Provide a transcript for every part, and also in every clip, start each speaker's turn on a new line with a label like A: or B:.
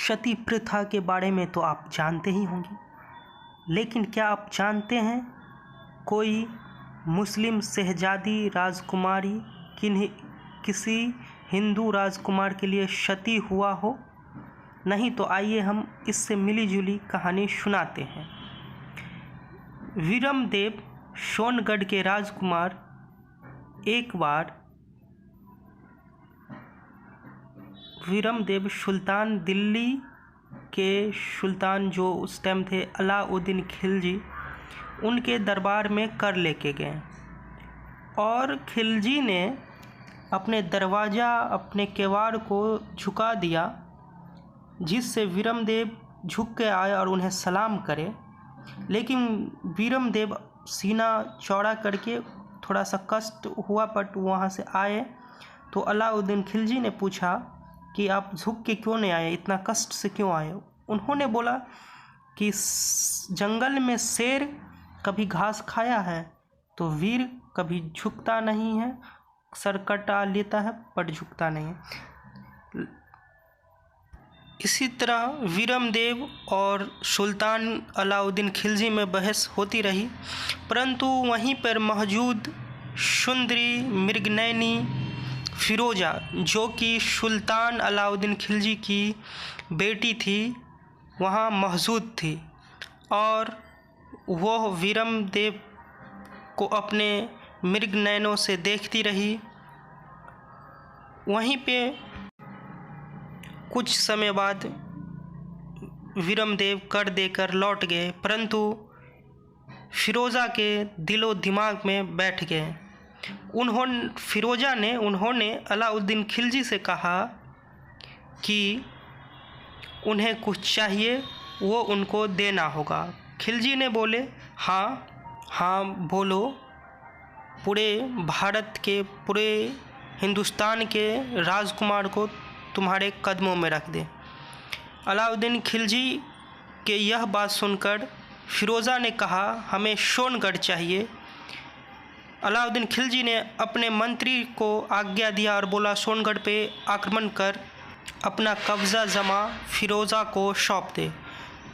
A: सती प्रथा के बारे में तो आप जानते ही होंगे, लेकिन क्या आप जानते हैं कोई मुस्लिम शहजादी राजकुमारी किसी हिंदू राजकुमार के लिए सती हुआ हो? नहीं तो आइए हम इससे मिली जुली कहानी सुनाते हैं। वीरमदेव सोनगढ़ के राजकुमार एक बार वीरमदेव सुल्तान दिल्ली के सुल्तान जो उस टाइम थे अलाउद्दीन खिलजी, उनके दरबार में कर लेके गए और खिलजी ने अपने दरवाज़ा अपने किवाड़ को झुका दिया, जिससे वीरमदेव झुक के आए और उन्हें सलाम करे। लेकिन वीरमदेव सीना चौड़ा करके थोड़ा सा कष्ट हुआ, बट वहाँ से आए तो अलाउद्दीन खिलजी ने पूछा कि आप झुक के क्यों नहीं आए, इतना कष्ट से क्यों आए? उन्होंने बोला कि जंगल में शेर कभी घास खाया है तो वीर कभी झुकता नहीं है, सर कटा लेता है पर झुकता नहीं है। इसी तरह वीरमदेव और सुल्तान अलाउद्दीन खिलजी में बहस होती रही, परंतु वहीं पर मौजूद सुंदरी मृगनयनी फ़िरोज़ा, जो कि सुल्तान अलाउद्दीन खिलजी की बेटी थी, वहाँ मौजूद थी और वह वीरमदेव को अपने मृग नयनों से देखती रही। वहीं पे कुछ समय बाद वीरमदेव कर देकर लौट गए, परंतु फ़िरोज़ा के दिलो दिमाग में बैठ गए। उन्होंने अलाउद्दीन खिलजी से कहा कि उन्हें कुछ चाहिए, वो उनको देना होगा। खिलजी ने बोले हाँ बोलो, पूरे भारत के पूरे हिंदुस्तान के राजकुमार को तुम्हारे कदमों में रख दे। अलाउद्दीन खिलजी के यह बात सुनकर फ़िरोज़ा ने कहा हमें सोनगढ़ चाहिए। अलाउद्दीन खिलजी ने अपने मंत्री को आज्ञा दिया और बोला सोनगढ़ पे आक्रमण कर अपना कब्ज़ा जमा फ़िरोज़ा को सौंप दे।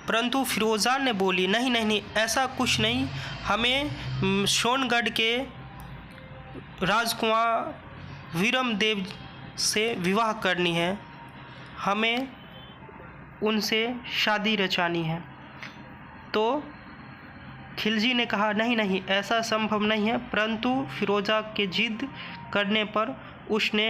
A: परंतु फ़िरोज़ा ने बोली नहीं, ऐसा कुछ नहीं, हमें सोनगढ़ के राजकुमार वीरमदेव से विवाह करनी है, हमें उनसे शादी रचानी है। तो खिलजी ने कहा नहीं, ऐसा संभव नहीं है, परंतु फ़िरोज़ा के जिद करने पर उसने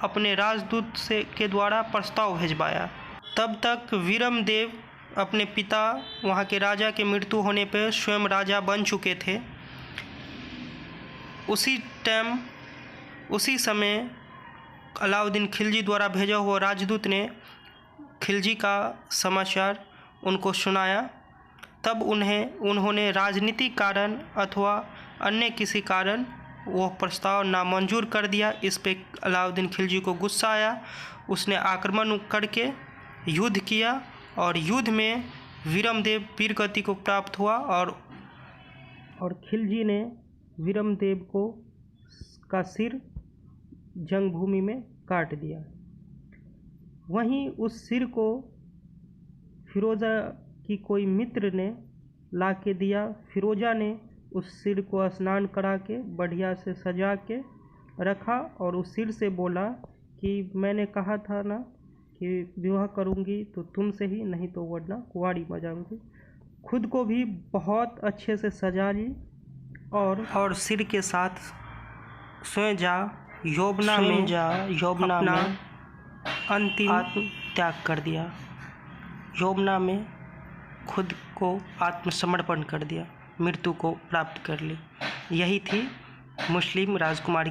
A: अपने राजदूत के द्वारा प्रस्ताव भिजवाया। तब तक वीरमदेव अपने पिता वहाँ के राजा के मृत्यु होने पर स्वयं राजा बन चुके थे। उसी समय अलाउद्दीन खिलजी द्वारा भेजा हुआ राजदूत ने खिलजी का समाचार उनको सुनाया। तब उन्होंने राजनीतिक कारण अथवा अन्य किसी कारण वो प्रस्ताव नामंजूर कर दिया। इस पे अलाउद्दीन खिलजी को गुस्सा आया, उसने आक्रमण करके युद्ध किया और युद्ध में वीरमदेव वीरगति को प्राप्त हुआ और खिलजी ने वीरमदेव का सिर जंगभूमि में काट दिया। वहीं उस सिर को फ़िरोज़ा की कोई मित्र ने ला के दिया। फ़िरोज़ा ने उस सिर को स्नान करा के बढ़िया से सजा के रखा और उस सिर से बोला कि मैंने कहा था ना कि विवाह करूंगी तो तुमसे ही, नहीं तो वरना कुंवारी बजाऊंगी। खुद को भी बहुत अच्छे से सजा ली और सिर के साथ स्वयं यौवना में अंतिम आत्म त्याग कर दिया। यौवना में खुद को आत्मसमर्पण कर दिया, मृत्यु को प्राप्त कर ली। यही थी मुस्लिम राजकुमारी